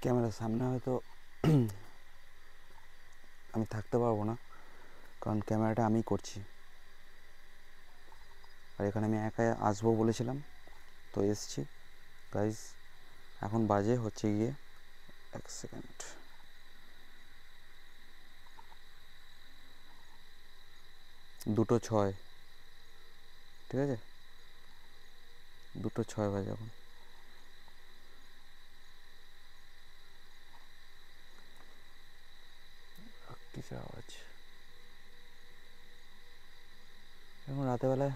ক্যামেরার সামনে হয়তো আমি থাকতে পারবো না, কারণ ক্যামেরাটা আমি করছি, আর এখানে আমি একাই আসবো বলেছিলাম, তো এসছি গাইজ। এখন বাজে হচ্ছে গিয়ে 1 সেকেন্ড, 2:06, ঠিক আছে, 2:06 বাজে এখন। কিসের আওয়াজ? এখন রাতেরবেলায়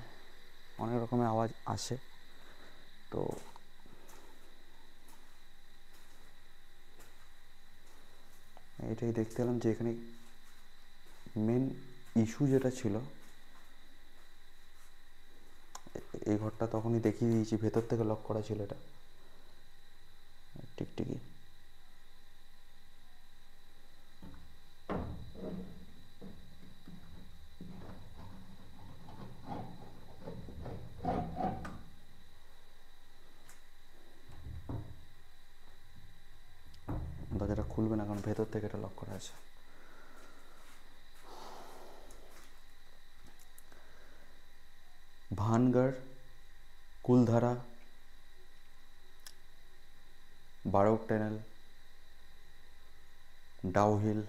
অনেক রকমের আওয়াজ আসে, তো এটাই দেখতে এলাম যে এখানে মেন ইস্যু যেটা ছিল, এই ঘরটা তখনই দেখিয়ে দিয়েছি, ভেতর থেকে লক করা ছিল এটা, টিকটিকি। দরজাটা খুলবে না, কারণ ভেতর থেকে এটা লক করা আছে। ভানগড়, কুলধারা, বারোক টানেল, ডাউহিল,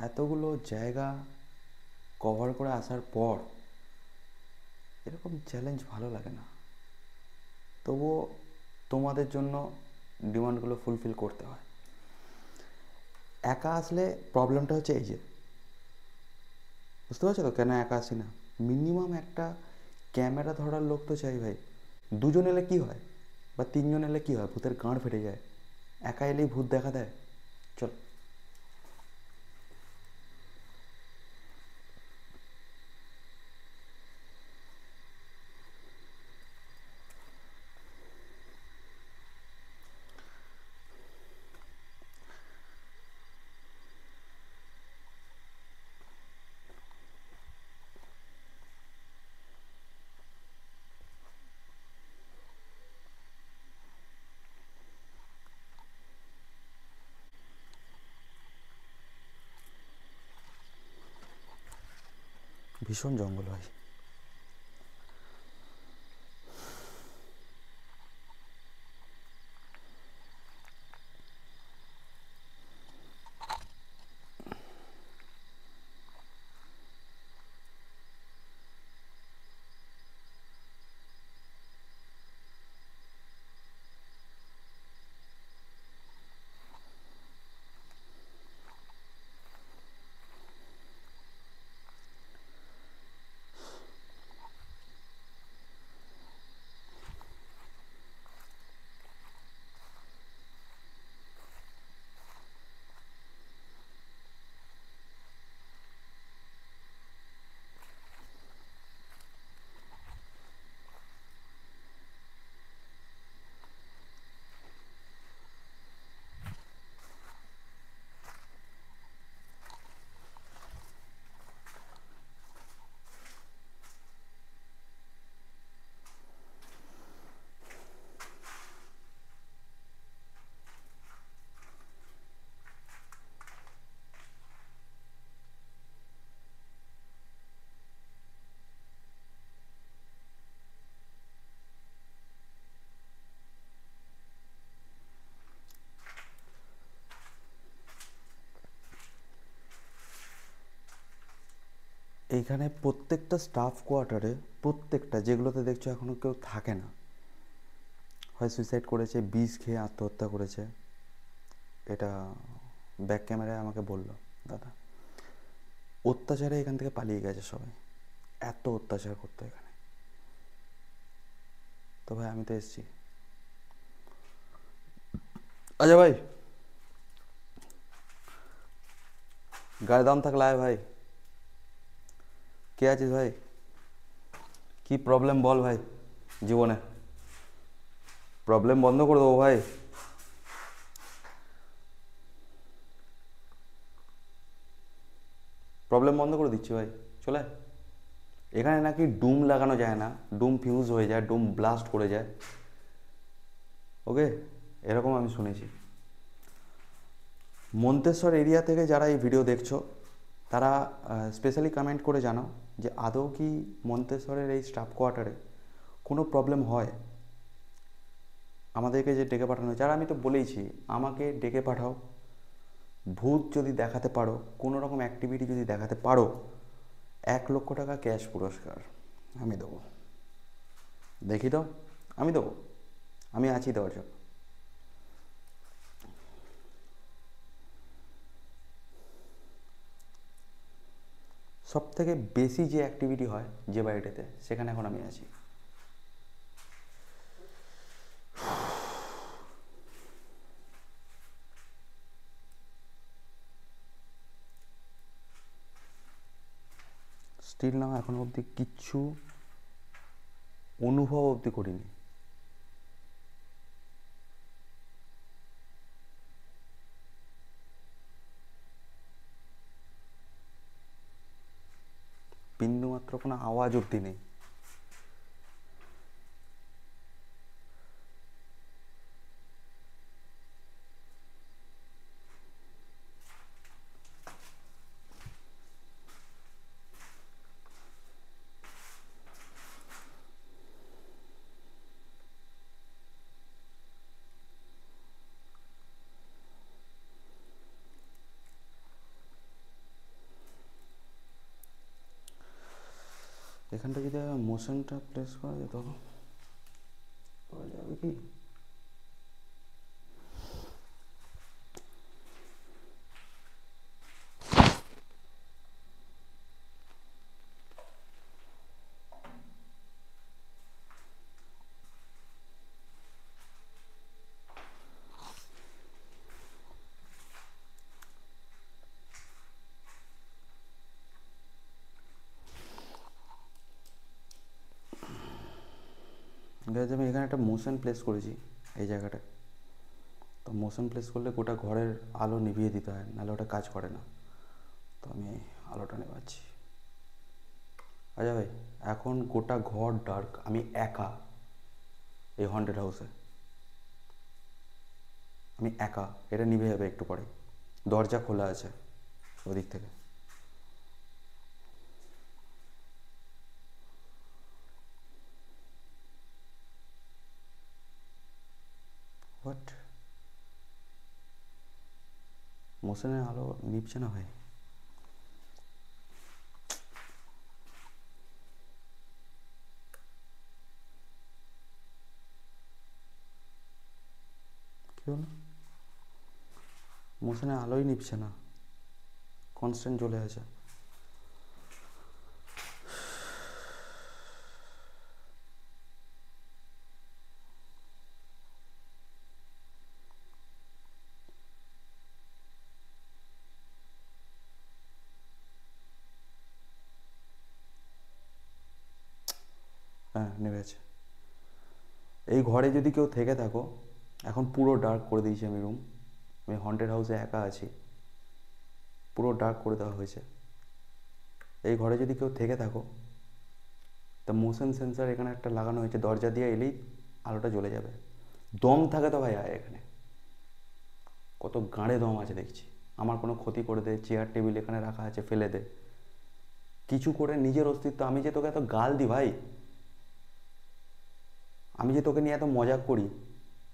এতগুলো জায়গা কভার করে আসার পর এরকম চ্যালেঞ্জ ভালো লাগে না। তবুও তোমাদের জন্য ডিমান্ডগুলো ফুলফিল করতে হয়। একা আসলে প্রবলেমটা হচ্ছে এই যে, বুঝতে পারছো তো কেন একা আসি না? মিনিমাম একটা ক্যামেরা ধরার লোক তো চাই ভাই। দুজন এলে কি হয়, বা তিনজন এলে কি হয়, ভূতের গাঁড় ফেটে যায়। একা এলেই ভূত দেখা দেয়। চল। ভীষণ জঙ্গল হয়। এইখানে প্রত্যেকটা স্টাফ কোয়ার্টারে, প্রত্যেকটা যেগুলোতে দেখছো এখনও কেউ থাকে না, হয় সুইসাইড করেছে, বিষ খেয়ে আত্মহত্যা করেছে। এটা ব্যাক ক্যামেরায় আমাকে বলল দাদা। অত্যাচারে এখান থেকে পালিয়ে গেছে সবাই, এত অত্যাচার করতো এখানে। তো ভাই আমি তো এসছি। আচ্ছা ভাই, গায়ে দাম থাকলে আয় ভাই। কে আছিস ভাই? কি প্রবলেম বল ভাই জীবনে? প্রবলেম বন্ধ করে দেবো ভাই। প্রবলেম বন্ধ করে দিচ্ছি ভাই, চলে। এখানে নাকি ডুম লাগানো যায় না, ডুম ফিউজ হয়ে যায়, ডুম ব্লাস্ট করে যায়। ওকে, এরকম আমি শুনেছি। মন্তেশ্বর এরিয়া থেকে যারা এই ভিডিও দেখছো তারা স্পেশালি কমেন্ট করে জানাও যে আদৌ কি মন্তেশ্বরের এই স্টাফ কোয়ার্টারে কোনো প্রবলেম হয়। আমাদেরকে যে ডেকে পাঠানো হয়েছে, আর আমি তো বলেইছি আমাকে ডেকে পাঠাও, ভূত যদি দেখাতে পারো, কোনো রকম অ্যাক্টিভিটি যদি দেখাতে পারো, 1,00,000 টাকা ক্যাশ পুরস্কার আমি দেবো। দেখি তো, আমি দেবো, আমি আছি দেওয়ার জন্য। সব থেকে বেশি যে অ্যাক্টিভিটি হয় যে বাড়িটাতে, সেখানে এখন আমি আছি। স্টিল না এখনো অবধি কিচ্ছু অনুভব অবধি করিনি। বিন্দুমাত্র কোনো আওয়াজ অবধি নেই। এখানটা যদি মোশনটা প্লেস করা যেত, করা যাবে কি? আমি এখানে একটা মোশন প্লেস করেছি এই জায়গাটায়। তো মোশন প্লেস করলে গোটা ঘরের আলো নিভিয়ে দিতে হয়, নাহলে ওটা কাজ করে না। তো আমি আলোটা নেভাচ্ছি। আচ্ছা ভাই, এখন গোটা ঘর ডার্ক, আমি একা এই হন্টেড হাউসে, আমি একা। এটা নিভে যাবে একটু পরে, দরজা খোলা আছে ওদিক থেকে। হোয়াট? মোশনের আলো নিভছে না ভাই। কি হলো? মোশনের আলোই নিভছে না, কনস্ট্যান্ট জ্বলে আছে। হ্যাঁ, নেমেছে। এই ঘরে যদি কেউ থেকে থাকো, এখন পুরো ডার্ক করে দিয়েছি আমি রুম। আমি হন্টেড হাউসে একা আছি, পুরো ডার্ক করে দেওয়া হয়েছে। এই ঘরে যদি কেউ থেকে থাকো, তা মোশন সেন্সার এখানে একটা লাগানো হয়েছে, দরজা দিয়ে এলেই আলোটা জ্বলে যাবে। দম থাকে তো ভাই আয় এখানে, কত গাঁড়ে দম আছে দেখছি। আমার কোনো ক্ষতি করে দে, চেয়ার টেবিল এখানে রাখা আছে ফেলে দে, কিছু করে নিজের অস্তিত্ব। আমি যে তোকে এত গাল দিই ভাই, আমি যে তোকে নিয়ে এত মজাক করি,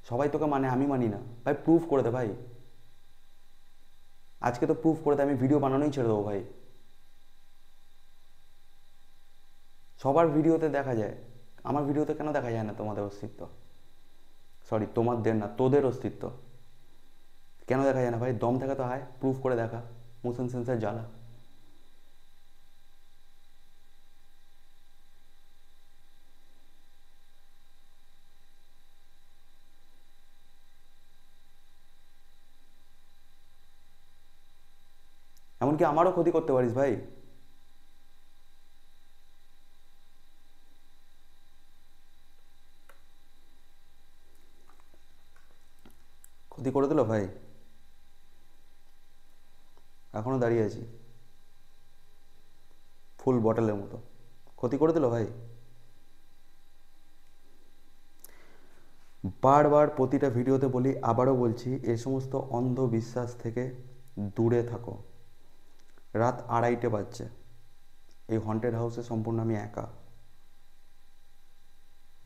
সবাই তোকে মানে, আমি মানি না ভাই। প্রুফ করে দে ভাই, আজকে তো প্রুফ করে দে, আমি ভিডিও বানানোই ছেড়ে দেবো ভাই। সবার ভিডিওতে দেখা যায়, আমার ভিডিওতে কেন দেখা যায় না তোমাদের অস্তিত্ব? সরি, তোমাদের না, তোদের অস্তিত্ব কেন দেখা যায় না ভাই? দম থাকে তো আয়, প্রুফ করে দেখা, মোশন সেন্সার জ্বালা। এমনকি আমারও ক্ষতি করতে পারিস ভাই। ক্ষতি করে দিল ভাই, এখনো দাঁড়িয়ে আছি ফুল বটলের মতো। ক্ষতি করে দিল ভাই। বারবার প্রতিটা ভিডিওতে বলি, আবারও বলছি, এই সমস্ত অন্ধবিশ্বাস থেকে দূরে থাকো। রাত 2:30 বাজছে, এই হন্টেড হাউসে সম্পূর্ণ আমি একা।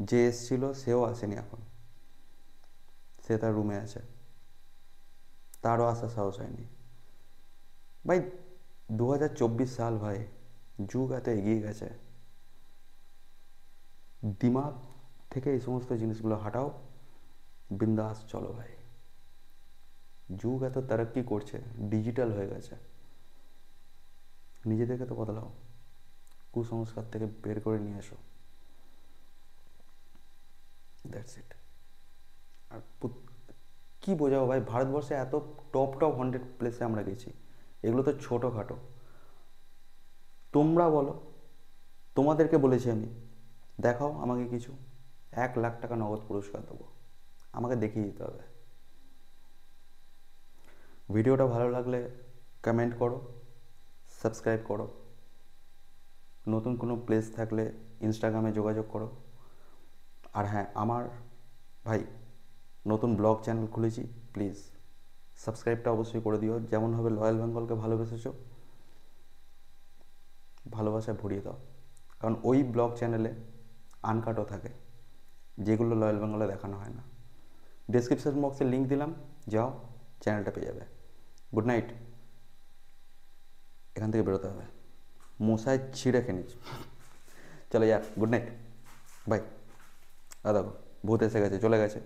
যে এসছিল সেও আসেনি এখন, সে তার রুমে আছে, তারও আসার সাহস হয়নি। ভাই 2024 সাল ভাই, যুগ এত এগিয়ে গেছে, দিমাগ থেকে এই সমস্ত জিনিসগুলো হাঁটাও, বিন্দাস চলো ভাই। যুগ এত তারক্কি করছে, ডিজিটাল হয়ে গেছে, নিজেদেরকে তো বদলাও, কুসংস্কার থেকে বের করে নিয়ে এসো, দ্যাটস ইট। আর কি বোঝাবো ভাই, ভারতবর্ষে এত টপ টপ হন্টেড প্লেসে আমরা গেছি, এগুলো তো ছোটোখাটো। তোমরা বলো, তোমাদেরকে বলেছি আমি, দেখাও আমাকে কিছু, 1 লাখ টাকা নগদ পুরস্কার দেবো, আমাকে দেখিয়ে দিতে হবে। ভিডিওটা ভালো লাগলে কমেন্ট করো, সাবস্ক্রাইব করো, নতুন কোনো প্লেস থাকলে ইনস্টাগ্রামে যোগাযোগ করো। আর হ্যাঁ, আমার ভাই নতুন ব্লগ চ্যানেল খুলেছি, প্লিজ সাবস্ক্রাইবটা অবশ্যই করে দিও। যেমনভাবে রয়্যাল বেঙ্গলকে ভালোবেসেছো, ভালোবাসায় ভরিয়ে দাও, কারণ ওই ব্লগ চ্যানেলে আনকাটও থাকে, যেগুলো রয়্যাল বেঙ্গলে দেখানো হয় না। ডিসক্রিপশন বক্সে লিঙ্ক দিলাম, যাও চ্যানেলটা পেয়ে যাবে। গুড নাইট, এখান থেকে বেরোতে হবে, মশায় ছিঁড়ে খেয়ে নিচ্ছি। চলো यार, গুড নাইট, বাই। দেখো ভূত এসে গেছে, চলে গেছে।